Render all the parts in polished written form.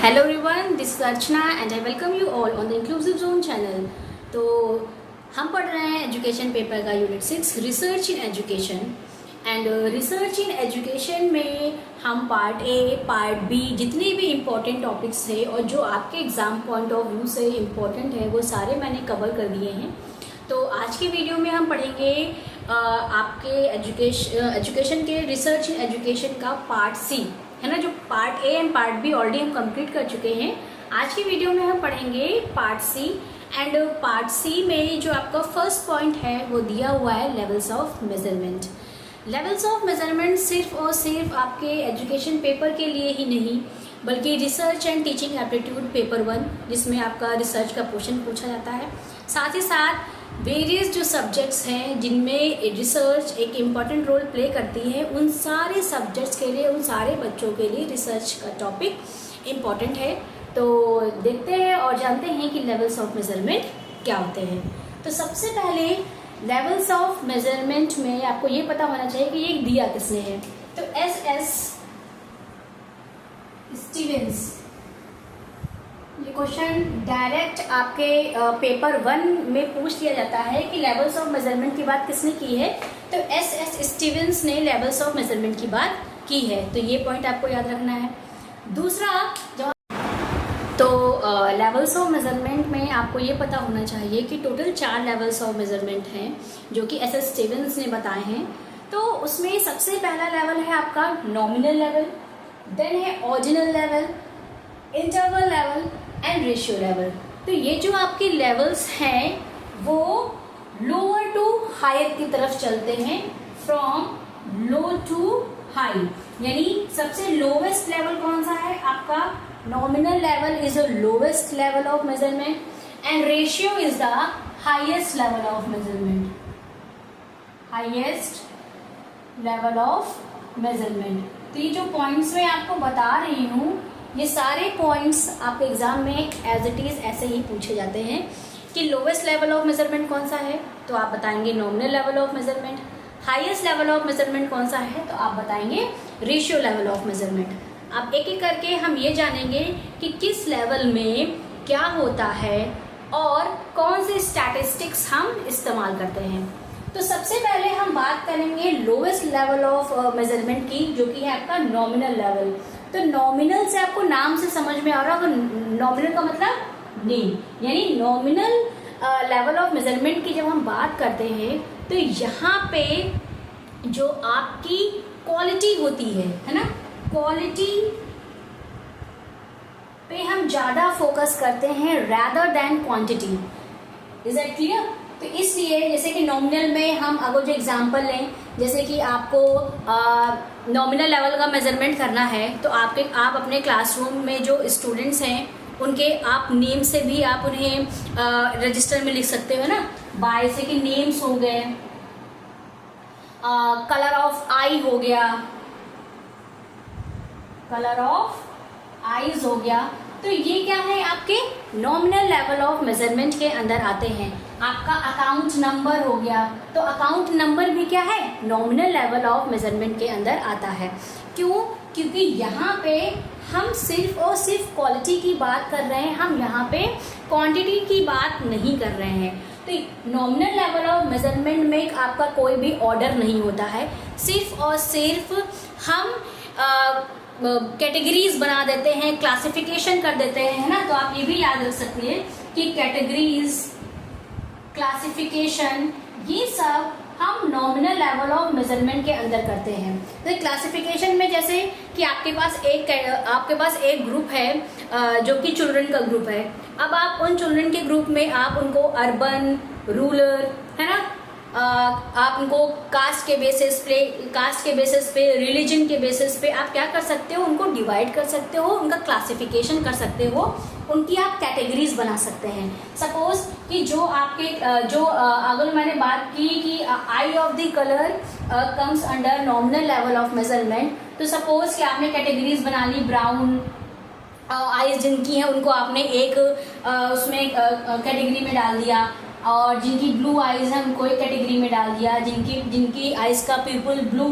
Hello everyone, this is Archana and I welcome you all on the inclusive zone channel. तो हम पढ़ रहे हैं एजुकेशन पेपर का unit 6 research in education. And research in education में हम part A, part B, जितने भी इम्पोर्टेंट टॉपिक्स थे और जो आपके एग्ज़ाम पॉइंट ऑफ व्यू से इम्पोर्टेंट है वो सारे मैंने कवर कर दिए हैं। तो आज की वीडियो में हम पढ़ेंगे आपके एजुकेशन के रिसर्च इन एजुकेशन का पार्ट सी, है ना। जो part A and part B already हम कंप्लीट कर चुके हैं। आज की वीडियो में हम पढ़ेंगे part C. And part C में जो आपका फर्स्ट पॉइंट है वो दिया हुआ है levels of measurement. Levels of measurement सिर्फ और सिर्फ आपके एजुकेशन पेपर के लिए ही नहीं बल्कि research and teaching aptitude paper 1 जिसमें आपका रिसर्च का क्वेश्चन पूछा जाता है, साथ ही साथ वेरियस जो सब्जेक्ट्स हैं जिनमें रिसर्च एक इम्पॉर्टेंट रोल प्ले करती है, उन सारे सब्जेक्ट्स के लिए, उन सारे बच्चों के लिए रिसर्च का टॉपिक इम्पॉर्टेंट है। तो देखते हैं और जानते हैं कि लेवल्स ऑफ मेजरमेंट क्या होते हैं। तो सबसे पहले लेवल्स ऑफ मेजरमेंट में आपको ये पता होना चाहिए कि ये दिया किसने है। तो एस स्टीवेंस, ये क्वेश्चन डायरेक्ट आपके पेपर 1 में पूछ लिया जाता है कि लेवल्स ऑफ मेजरमेंट की बात किसने की है। तो एस स्टीवेंस ने लेवल्स ऑफ मेजरमेंट की बात की है। तो ये पॉइंट आपको याद रखना है। दूसरा जो लेवल्स ऑफ मेजरमेंट में आपको ये पता होना चाहिए कि टोटल 4 लेवल्स ऑफ मेजरमेंट हैं जो कि एस स्टीवेंस ने बताए हैं। तो उसमें सबसे पहला लेवल है आपका नॉमिनल लेवल, देन है ordinal level, interval level and ratio level. तो ये जो आपके लेवल्स हैं वो लोअर टू हायर की तरफ चलते हैं, फ्रॉम लो टू हाई। यानी सबसे लोवेस्ट लेवल कौन सा है आपका nominal level is the lowest level of measurement and ratio is the highest level of measurement, highest level of measurement. तो ये जो पॉइंट्स मैं आपको बता रही हूँ ये सारे पॉइंट्स आपके एग्जाम में एज इट इज ऐसे ही पूछे जाते हैं कि लोवेस्ट लेवल ऑफ मेजरमेंट कौन सा है तो आप बताएंगे nominal level of measurement, highest level of measurement कौन सा है तो आप बताएंगे रेशियो लेवल ऑफ मेजरमेंट। अब एक एक करके हम ये जानेंगे कि किस लेवल में क्या होता है और कौन से स्टैटिस्टिक्स हम इस्तेमाल करते हैं। तो सबसे पहले हम बात करेंगे लोवेस्ट लेवल ऑफ मेजरमेंट की, जो कि है आपका नॉमिनल लेवल। तो नॉमिनल से आपको नाम से समझ में आ रहा होगा, नॉमिनल का मतलब नेम, यानी नॉमिनल लेवल ऑफ मेजरमेंट की जब हम बात करते हैं तो यहाँ पे जो आपकी क्वालिटी होती है ना, क्वालिटी पे हम ज्यादा फोकस करते हैं rather than quantity. Is that clear? तो इसलिए जैसे कि नॉमिनल में हम अगर जो एग्जांपल लें, जैसे कि आपको नॉमिनल लेवल का मेजरमेंट करना है तो आप अपने क्लासरूम में जो स्टूडेंट्स हैं उनके आप नेम से भी आप उन्हें रजिस्टर में लिख सकते हो ना, बाय से कि नेम्स हो गए, कलर ऑफ आई हो गया, कलर ऑफ आईज हो गया। तो ये क्या है आपके नॉमिनल लेवल ऑफ मेजरमेंट के अंदर आते हैं। आपका अकाउंट नंबर हो गया, तो अकाउंट नंबर भी क्या है नॉमिनल लेवल ऑफ मेजरमेंट के अंदर आता है। क्यों? क्योंकि यहाँ पे हम सिर्फ और सिर्फ क्वालिटी की बात कर रहे हैं, हम यहाँ पे क्वांटिटी की बात नहीं कर रहे हैं। तो नॉमिनल लेवल ऑफ मेजरमेंट में आपका कोई भी ऑर्डर नहीं होता है, सिर्फ और सिर्फ हम कैटेगरीज बना देते हैं, क्लासिफिकेशन कर देते हैं, है ना। तो आप ये भी याद रख सकते हैं कि कैटेगरीज, क्लासिफिकेशन, ये सब हम नॉमिनल लेवल ऑफ मेजरमेंट के अंदर करते हैं। तो क्लासिफिकेशन में जैसे कि आपके पास एक ग्रुप है जो कि चिल्ड्रन का ग्रुप है। अब आप उन चिल्ड्रन के ग्रुप में आप उनको अर्बन, रूरल, है ना, आप उनको कास्ट के बेसिस पे, रिलीजन के बेसिस पे आप क्या कर सकते हो, उनको डिवाइड कर सकते हो, उनका क्लासिफिकेशन कर सकते हो, उनकी आप कैटेगरीज बना सकते हैं। सपोज कि जो आपके अगर मैंने बात की कि eye of the colour comes under nominal level of measurement, तो सपोज कि आपने कैटेगरीज बना ली, ब्राउन आईज जिनकी हैं उनको आपने एक उसमें कैटेगरी में डाल दिया, और जिनकी ब्लू आइज़ है उनको एक कैटेगरी में डाल दिया, जिनकी आइज़ का पिupil ब्लू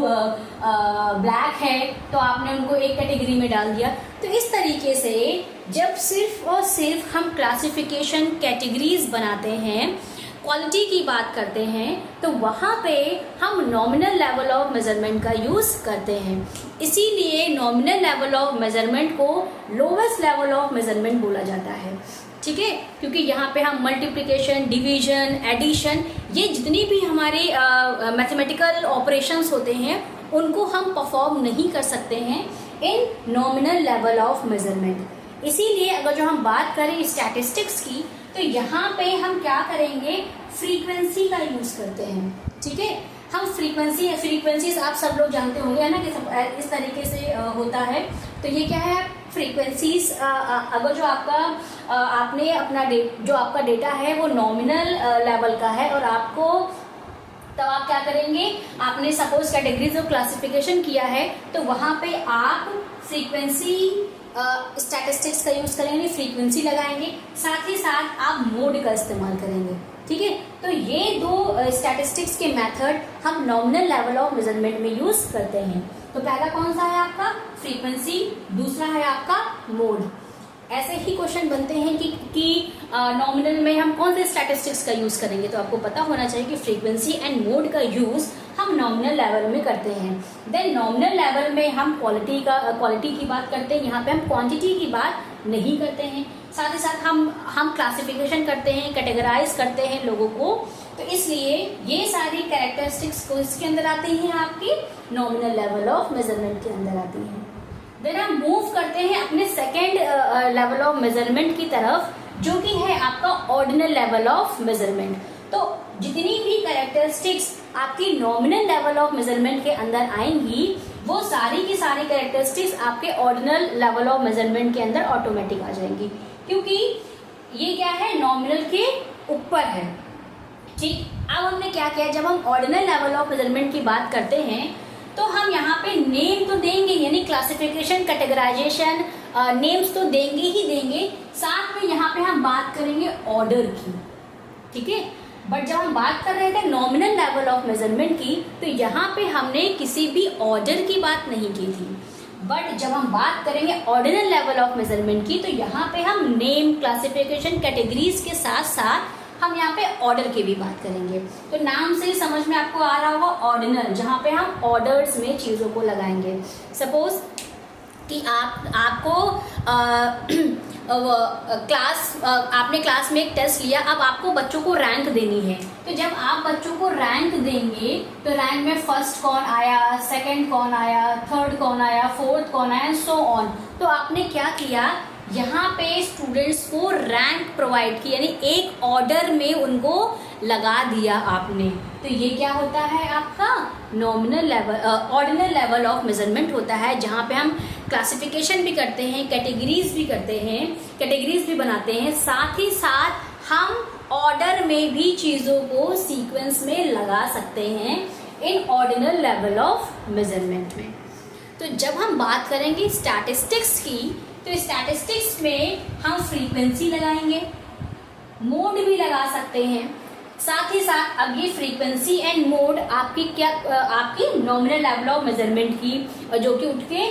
ब्लैक है तो आपने उनको एक कैटेगरी में डाल दिया। तो इस तरीके से जब सिर्फ और सिर्फ हम क्लासिफिकेशन कैटेगरीज बनाते हैं, क्वालिटी की बात करते हैं, तो वहाँ पे हम नॉमिनल लेवल ऑफ मेजरमेंट का यूज़ करते हैं। इसीलिए नॉमिनल लेवल ऑफ मेजरमेंट को लोवेस्ट लेवल ऑफ मेजरमेंट बोला जाता है, ठीक है, क्योंकि यहाँ पे हम मल्टीप्लिकेशन, डिवीजन, एडिशन, ये जितनी भी हमारे मैथमेटिकल ऑपरेशंस होते हैं उनको हम परफॉर्म नहीं कर सकते हैं इन नॉमिनल लेवल ऑफ मेजरमेंट। इसीलिए अगर जो हम बात करें स्टैटिस्टिक्स की, तो यहाँ पे हम क्या करेंगे, फ्रीक्वेंसी का यूज़ करते हैं, ठीक है। हम फ्रीक्वेंसीज आप सब लोग जानते होंगे, है ना, कि इस तरीके से होता है। तो ये क्या है, फ्रीक्वेंसीज, अगर जो आपने अपना जो आपका डेटा है वो नॉमिनल लेवल का है और आपको, तब आप क्या करेंगे, आपने सपोज कैटेगरीज ऑफ क्लासिफिकेशन किया है तो वहाँ पे आप फ्रीक्वेंसी स्टैटिस्टिक्स का यूज़ करेंगे, फ्रीक्वेंसी लगाएंगे, साथ ही साथ आप मोड का इस्तेमाल करेंगे, ठीक है। तो ये दो स्टैटिस्टिक्स के मेथड हम नॉमिनल लेवल ऑफ मेजरमेंट में यूज़ करते हैं। तो पहला कौन सा है आपका, फ्रीक्वेंसी, दूसरा है आपका मोड। ऐसे ही क्वेश्चन बनते हैं कि नॉमिनल में हम कौन से स्टैटिस्टिक्स का यूज़ करेंगे, तो आपको पता होना चाहिए कि फ्रीक्वेंसी एंड मोड का यूज़ हम नॉमिनल लेवल में करते हैं। देन नॉमिनल लेवल में हम क्वालिटी की बात करते हैं, यहाँ पे हम क्वांटिटी की बात नहीं करते हैं। साथ ही साथ हम क्लासिफिकेशन करते हैं, कैटेगराइज करते हैं लोगों को। तो इसलिए ये सारी कैरेक्टरिस्टिक्स को इसके अंदर आती हैं, आपकी नॉमिनल लेवल ऑफ मेजरमेंट के अंदर आती हैं। देन हम मूव करते हैं अपने सेकेंड लेवल ऑफ मेजरमेंट की तरफ, जो कि है आपका ऑर्डिनल लेवल ऑफ मेजरमेंट। तो जितनी भी कैरेक्टरिस्टिक्स आपकी नॉमिनल लेवल ऑफ मेजरमेंट के अंदर आएंगी, वो सारी की सारी कैरेक्टरिस्टिक्स आपके ऑर्डिनल लेवल ऑफ मेजरमेंट के अंदर ऑटोमेटिक आ जाएंगी, क्योंकि ये क्या है, नॉमिनल के ऊपर है, ठीक। अब हमने क्या किया, जब हम ऑर्डिनल लेवल ऑफ मेजरमेंट की बात करते हैं तो हम यहाँ पे नेम तो देंगे, यानी क्लासिफिकेशन, कैटेगराइजेशन, नेम्स तो देंगे ही देंगे, साथ में यहाँ पे हम बात करेंगे ऑर्डर की, ठीक है। बट जब हम बात कर रहे थे नॉमिनल लेवल ऑफ मेजरमेंट की, तो यहाँ पे हमने किसी भी ऑर्डर की बात नहीं की थी। बट जब हम बात करेंगे ऑर्डिनल लेवल ऑफ मेजरमेंट की, तो यहाँ पे हम नेम, क्लासिफिकेशन, कैटेगरीज के साथ साथ हम यहाँ पे ऑर्डर की भी बात करेंगे। तो नाम से ही समझ में आपको आ रहा होगा ऑर्डिनल, जहाँ पे हम ऑर्डर्स में चीज़ों को लगाएंगे। सपोज कि आपको आपने क्लास में एक टेस्ट लिया, अब आपको बच्चों को रैंक देनी है। तो जब आप बच्चों को रैंक देंगे तो रैंक में फर्स्ट कौन आया, सेकंड कौन आया, थर्ड कौन आया, फोर्थ कौन आया, सो ऑन। तो आपने क्या किया, यहाँ पे स्टूडेंट्स को रैंक प्रोवाइड की, यानी एक ऑर्डर में उनको लगा दिया आपने। तो ये क्या होता है, आपका nominal level, ordinal level of measurement होता है, जहाँ पे हम क्लासिफिकेशन भी करते हैं, कैटेगरीज भी करते हैं, कैटेगरीज भी बनाते हैं, साथ ही साथ हम ऑर्डर में भी चीज़ों को सीक्वेंस में लगा सकते हैं इन ऑर्डिनल लेवल ऑफ मेजरमेंट में। तो जब हम बात करेंगे स्टैटिस्टिक्स की, तो स्टैटिस्टिक्स में हम फ्रीक्वेंसी लगाएंगे, मोड भी लगा सकते हैं, साथ ही साथ अब ये फ्रीक्वेंसी एंड मोड आपकी क्या, आपकी नॉमिनल लेवल ऑफ मेजरमेंट की, जो कि उठ के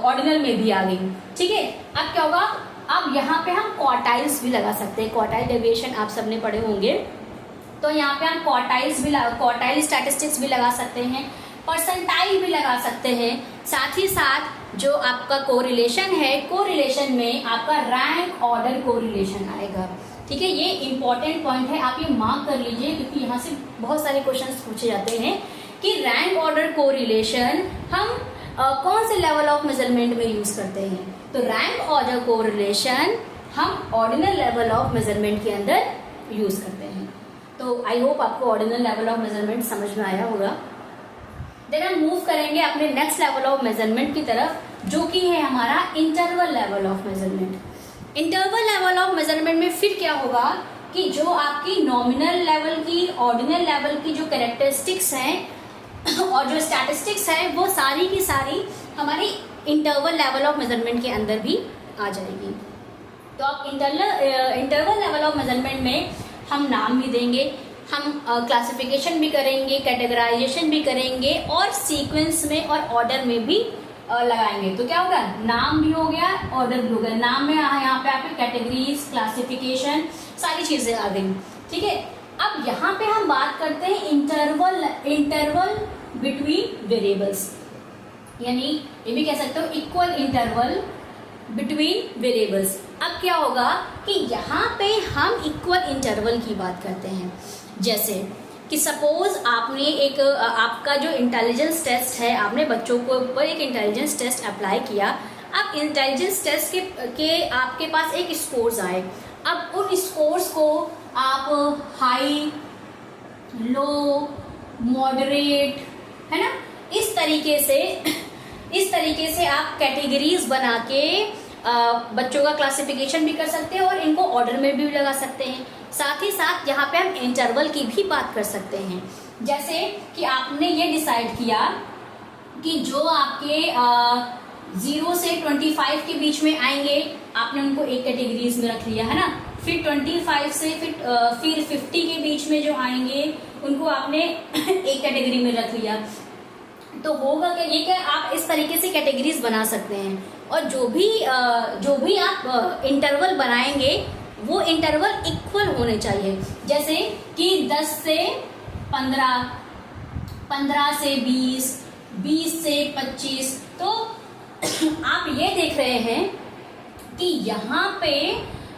ऑर्डिनल में भी आ गई, ठीक है। अब क्या होगा, अब यहाँ पे हम क्वार्टाइल्स भी लगा सकते हैं, क्वार्टाइल डेविएशन आप सबने पढ़े होंगे। तो यहाँ पे हम क्वार्टाइल स्टैटिस्टिक्स भी लगा सकते हैं, परसेंटाइल भी लगा सकते हैं, साथ ही साथ जो आपका कोरिलेशन है, कोरिलेशन में आपका रैंक ऑर्डर कोरिलेशन आएगा, ठीक है। ये इंपॉर्टेंट पॉइंट है, आप ये मार्क कर लीजिए, क्योंकि यहाँ से बहुत सारे क्वेश्चंस पूछे जाते हैं कि रैंक ऑर्डर कोरिलेशन हम कौन से लेवल ऑफ मेजरमेंट में यूज करते हैं। तो रैंक ऑर्डर कोरिलेशन हम ऑर्डिनल लेवल ऑफ मेजरमेंट के अंदर यूज करते हैं। तो आई होप आपको ऑर्डिनल लेवल ऑफ मेजरमेंट समझ में आया होगा। देन हम मूव करेंगे अपने नेक्स्ट लेवल ऑफ मेजरमेंट की तरफ, जो कि है हमारा interval level of measurement. Interval level of measurement में फिर क्या होगा कि जो आपकी नॉमिनल लेवल की, ऑर्डिनल लेवल की जो कैरेक्टरिस्टिक्स हैं और जो स्टैटिस्टिक्स है, वो सारी की सारी हमारी इंटरवल लेवल ऑफ मेजरमेंट के अंदर भी आ जाएगी। तो आप इंटरवल लेवल ऑफ मेजरमेंट में हम नाम भी देंगे, हम क्लासिफिकेशन भी करेंगे, कैटेगराइजेशन भी करेंगे और सीक्वेंस में और ऑर्डर में भी लगाएंगे। तो क्या होगा, नाम भी हो गया, ऑर्डर भी हो गया। नाम में यहाँ पे आपके कैटेगरीज, क्लासिफिकेशन, सारी चीजें आ गई। ठीक है, अब यहाँ पे हम बात करते हैं इंटरवल बिटवीन वेरिएबल्स, यानी ये भी कह सकते हो इक्वल इंटरवल बिटवीन वेरिएबल्स। अब क्या होगा कि यहाँ पे हम इक्वल इंटरवल की बात करते हैं। जैसे कि सपोज आपने एक आपका जो इंटेलिजेंस टेस्ट है, आपने बच्चों को ऊपर एक इंटेलिजेंस टेस्ट अप्लाई किया। अब इंटेलिजेंस टेस्ट के आपके पास एक स्कोर्स आए। अब उन स्कोर्स को आप हाई, लो, मॉडरेट, है ना, इस तरीके से आप कैटेगरीज बना के बच्चों का क्लासिफिकेशन भी कर सकते हैं और इनको ऑर्डर में भी लगा सकते हैं। साथ ही साथ यहाँ पे हम इंटरवल की भी बात कर सकते हैं। जैसे कि आपने ये डिसाइड किया कि जो आपके 0 से 25 के बीच में आएंगे, आपने उनको एक कैटेगरीज में रख लिया, है ना। फिर 25 से फिर 50 के बीच में जो आएंगे उनको आपने एक कैटेगरी में रख लिया। तो होगा क्या, ये क्या आप इस तरीके से कैटेगरीज बना सकते हैं। और जो भी आप इंटरवल बनाएंगे वो इंटरवल इक्वल होने चाहिए। जैसे कि 10 से 15, 15 से 20, 20 से 25। तो आप ये देख रहे हैं कि यहाँ पे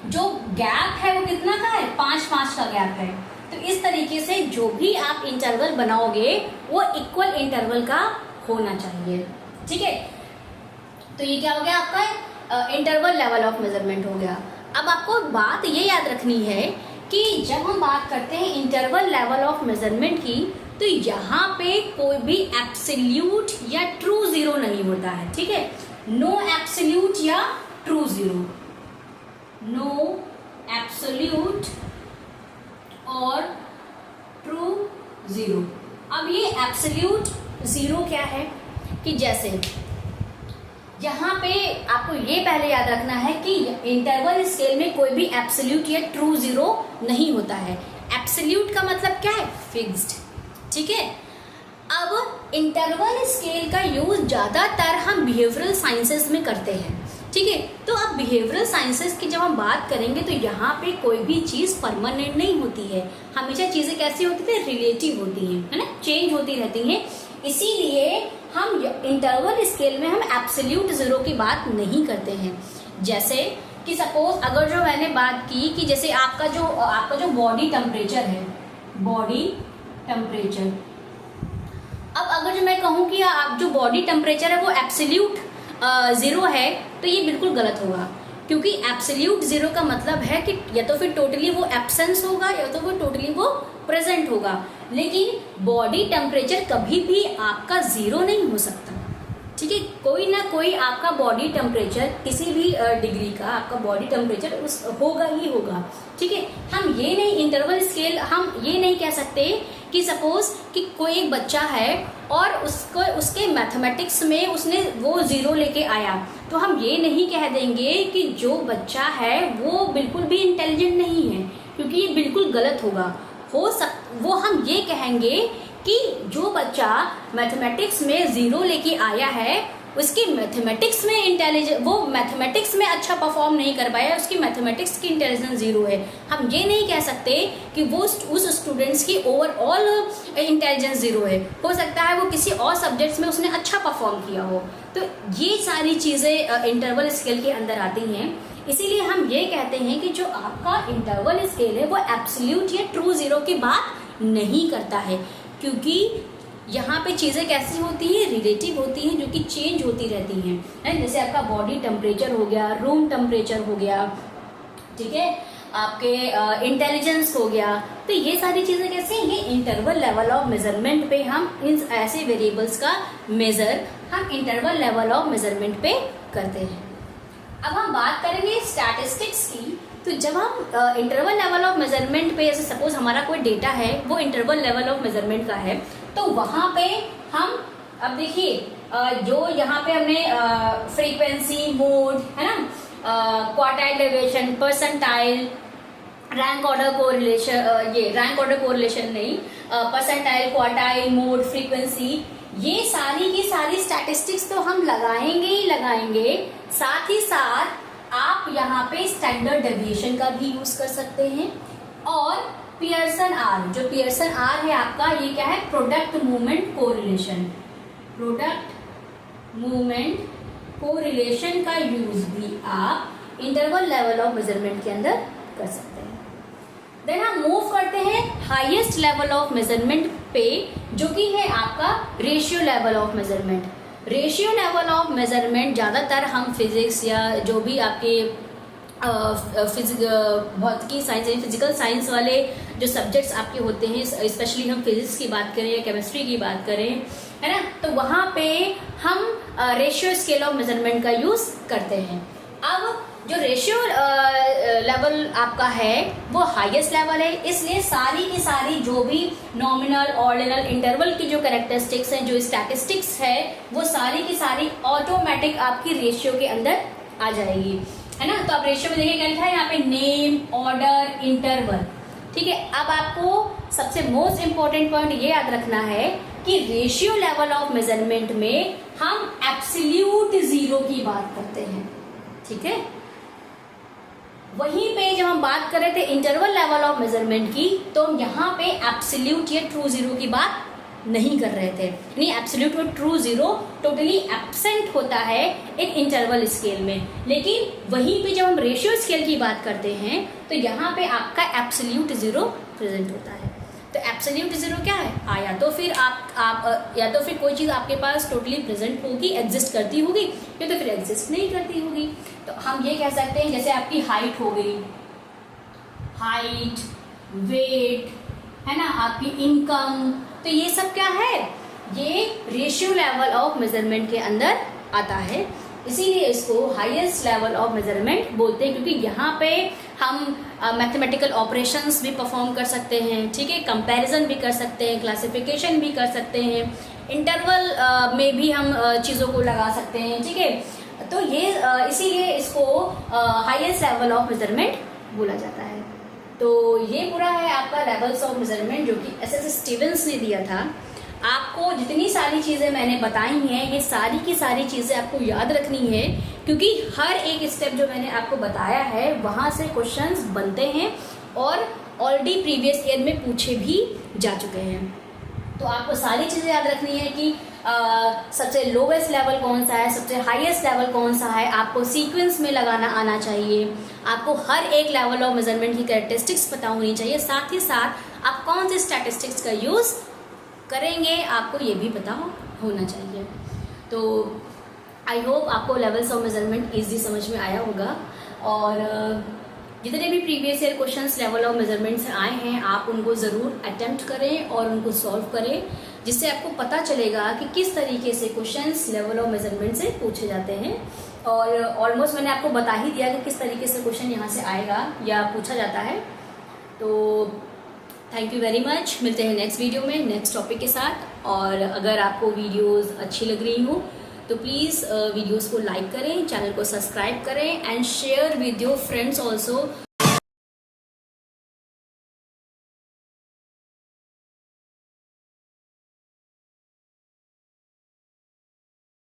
जो गैप है वो कितना का है, 5-5 का गैप है। तो इस तरीके से जो भी आप इंटरवल बनाओगे वो इक्वल इंटरवल का होना चाहिए। ठीक है, तो ये क्या हो गया आपका इंटरवल लेवल ऑफ मेजरमेंट हो गया। अब आपको बात ये याद रखनी है कि जब हम बात करते हैं इंटरवल लेवल ऑफ मेजरमेंट की, तो यहाँ पे कोई भी एब्सोल्यूट या ट्रू जीरो नहीं होता है। ठीक है, नो एब्सोल्यूट या ट्रू जीरो, नो एब्सोल्यूट और ट्रू जीरो। अब ये एब्सोल्यूट जीरो क्या है कि जैसे यहाँ पे आपको ये पहले याद रखना है कि इंटरवल स्केल में कोई भी एब्सोल्यूट या ट्रू जीरो नहीं होता है। एब्सोल्यूट का मतलब क्या है, फिक्स्ड। ठीक है, अब इंटरवल स्केल का यूज ज्यादातर हम बिहेवियरल साइंसेस में करते हैं। ठीक है, तो अब बिहेवियरल साइंसेस की जब हम बात करेंगे तो यहाँ पे कोई भी चीज परमानेंट नहीं होती है। हमेशा चीजें कैसी होती है, रिलेटिव होती हैं, है ना, चेंज होती रहती हैं। इसीलिए हम इंटरवल स्केल में हम एब्सोल्यूट जीरो की बात नहीं करते हैं। जैसे कि सपोज अगर जो मैंने बात की कि जैसे आपका जो बॉडी टेम्परेचर है, बॉडी टेम्परेचर, अब अगर जो मैं कहूँ कि आप जो बॉडी टेम्परेचर है वो एब्सोल्यूट जीरो है, तो ये बिल्कुल गलत होगा। क्योंकि एब्सोल्यूट जीरो का मतलब है कि या तो फिर टोटली वो एब्सेंस होगा या तो फिर टोटली वो प्रेजेंट होगा। लेकिन बॉडी टेम्परेचर कभी भी आपका जीरो नहीं हो सकता। ठीक है, कोई ना कोई आपका बॉडी टेम्परेचर किसी भी डिग्री का आपका बॉडी टेम्परेचर उस होगा ही होगा। ठीक है, हम ये नहीं इंटरवल स्केल हम ये नहीं कह सकते कि सपोज कि कोई एक बच्चा है और उसके मैथमेटिक्स में उसने वो जीरो लेके आया, तो हम ये नहीं कह देंगे कि जो बच्चा है वो बिल्कुल भी इंटेलिजेंट नहीं है, क्योंकि ये बिल्कुल गलत होगा। वो हम ये कहेंगे कि जो बच्चा मैथमेटिक्स में जीरो लेके आया है उसकी मैथमेटिक्स में इंटेलिजेंस, वो मैथमेटिक्स में अच्छा परफॉर्म नहीं कर पाया, उसकी मैथमेटिक्स की इंटेलिजेंस जीरो है। हम ये नहीं कह सकते कि वो उस स्टूडेंट्स की ओवरऑल इंटेलिजेंस जीरो है। हो सकता है वो किसी और सब्जेक्ट्स में उसने अच्छा परफॉर्म किया हो। तो ये सारी चीज़ें इंटरवल स्केल के अंदर आती हैं। इसीलिए हम ये कहते हैं कि जो आपका इंटरवल स्केल है वो एब्सोल्यूट या ट्रू जीरो की बात नहीं करता है, क्योंकि यहाँ पे चीज़ें कैसी होती हैं, रिलेटिव होती हैं, जो कि चेंज होती रहती हैं। जैसे आपका बॉडी टेम्परेचर हो गया, रूम टेम्परेचर हो गया, ठीक है, आपके इंटेलिजेंस हो गया। तो ये सारी चीज़ें कैसे हैं, ये इंटरवल लेवल ऑफ मेजरमेंट पे हम इन ऐसे वेरिएबल्स का मेजर हम इंटरवल लेवल ऑफ मेजरमेंट पे करते हैं। अब हम बात करेंगे स्टैटिस्टिक्स की। तो जब हम इंटरवल लेवल ऑफ मेजरमेंट पे, जैसे सपोज हमारा कोई डेटा है वो इंटरवल लेवल ऑफ मेजरमेंट का है, तो वहाँ पे हम अब देखिए जो यहाँ पे हमने फ्रीक्वेंसी, मोड, है ना, quartile deviation, percentile, rank order correlation, ये रैंक ऑर्डर कोरिलेशन नहीं, परसेंटाइल, क्वार्टाइल, मोड, फ्रीक्वेंसी, ये सारी की सारी स्टैटिस्टिक्स तो हम लगाएंगे ही लगाएंगे। साथ ही साथ आप यहाँ पे स्टैंडर्ड डेविएशन का भी यूज कर सकते हैं, और पियर्सन आर, जो पियर्सन आर है आपका, ये क्या है, product movement correlation, product movement correlation का यूज भी आप इंटरवल लेवल ऑफ मेजरमेंट के अंदर कर सकते हैं। देन हम मूव करते हैं हाईएस्ट लेवल ऑफ मेजरमेंट पे, जो कि है आपका ratio level of measurement. Ratio level of measurement ज़्यादातर हम फिजिक्स या जो भी आपके भौतिकी साइंस या फिजिकल साइंस वाले जो सब्जेक्ट्स आपके होते हैं, स्पेशली हम फिजिक्स की बात करें या केमिस्ट्री की बात करें, है ना, तो वहाँ पे हम रेशियो स्केल ऑफ मेजरमेंट का यूज करते हैं। अब जो रेशियो लेवल आपका है वो हाईएस्ट लेवल है, इसलिए सारी की सारी जो भी नॉमिनल, ऑर्डिनल, इंटरवल की जो कैरेक्टरिस्टिक्स हैं, जो स्टैटिस्टिक्स है, वो सारी की सारी ऑटोमेटिक आपकी रेशियो के अंदर आ जाएगी, है ना। तो आप रेशियो में देखिए क्या लिखा है यहाँ पे, नेम, ऑर्डर, इंटरवल, ठीक है। अब आपको सबसे मोस्ट इंपॉर्टेंट पॉइंट ये याद रखना है कि रेशियो लेवल ऑफ मेजरमेंट में हम एब्सोल्यूट जीरो की बात करते हैं, ठीक है। वहीं पे जब हम बात कर रहे थे इंटरवल लेवल ऑफ मेजरमेंट की, तो हम यहाँ पे एब्सोल्यूट या ट्रू जीरो की बात नहीं कर रहे थे, यानी एब्सोल्यूट और ट्रू जीरो टोटली एब्सेंट होता है इन इंटरवल स्केल में। लेकिन वहीं पे जब हम रेशियो स्केल की बात करते हैं तो यहाँ पे आपका एब्सोल्यूट जीरो प्रेजेंट होता है। तो एब्सोल्यूट जीरो क्या है, या तो फिर आप या तो फिर कोई चीज़ आपके पास टोटली प्रेजेंट होगी, एग्जिस्ट करती होगी, या तो फिर एग्जिस्ट नहीं करती होगी। तो हम ये कह सकते हैं जैसे आपकी हाइट हो गई, हाइट, वेट, है ना, आपकी इनकम, तो ये सब क्या है, ये रेशियो लेवल ऑफ मेजरमेंट के अंदर आता है। इसीलिए इसको हाईएस्ट लेवल ऑफ मेजरमेंट बोलते हैं, क्योंकि यहाँ पे हम मैथमेटिकल ऑपरेशंस भी परफॉर्म कर सकते हैं, ठीक है, कंपैरिजन भी कर सकते हैं, क्लासिफिकेशन भी कर सकते हैं, इंटरवल में भी हम चीज़ों को लगा सकते हैं, ठीक है। तो ये इसीलिए इसको हाईएस्ट लेवल ऑफ मेजरमेंट बोला जाता है। तो ये पूरा है आपका लेवल्स ऑफ मेजरमेंट, जो कि एसएस स्टीवेंस ने दिया था। आपको जितनी सारी चीज़ें मैंने बताई हैं, ये सारी की सारी चीज़ें आपको याद रखनी है, क्योंकि हर एक स्टेप जो मैंने आपको बताया है वहाँ से क्वेश्चंस बनते हैं और ऑलरेडी प्रीवियस ईयर में पूछे भी जा चुके हैं। तो आपको सारी चीज़ें याद रखनी है कि सबसे लोवेस्ट लेवल कौन सा है, सबसे हाईएस्ट लेवल कौन सा है, आपको सीक्वेंस में लगाना आना चाहिए, आपको हर एक लेवल ऑफ मेजरमेंट की कैरेक्टरिस्टिक्स पता होनी चाहिए, साथ ही साथ आप कौन से स्टैटिस्टिक्स का यूज़ करेंगे आपको ये भी पता होना चाहिए। तो आई होप आपको लेवल्स ऑफ मेजरमेंट ईजी समझ में आया होगा, और जितने भी previous year questions level of measurement से आए हैं आप उनको ज़रूर अटेम्प्ट करें और उनको सॉल्व करें, जिससे आपको पता चलेगा कि किस तरीके से क्वेश्चंस लेवल ऑफ मेजरमेंट से पूछे जाते हैं। और ऑलमोस्ट मैंने आपको बता ही दिया कि किस तरीके से क्वेश्चन यहाँ से आएगा या पूछा जाता है। तो थैंक यू वेरी मच, मिलते हैं नेक्स्ट वीडियो में नेक्स्ट टॉपिक के साथ। और अगर आपको वीडियोज़ अच्छी लग रही हो तो प्लीज़ वीडियोज़ को लाइक करें, चैनल को सब्सक्राइब करें and share with your friends also.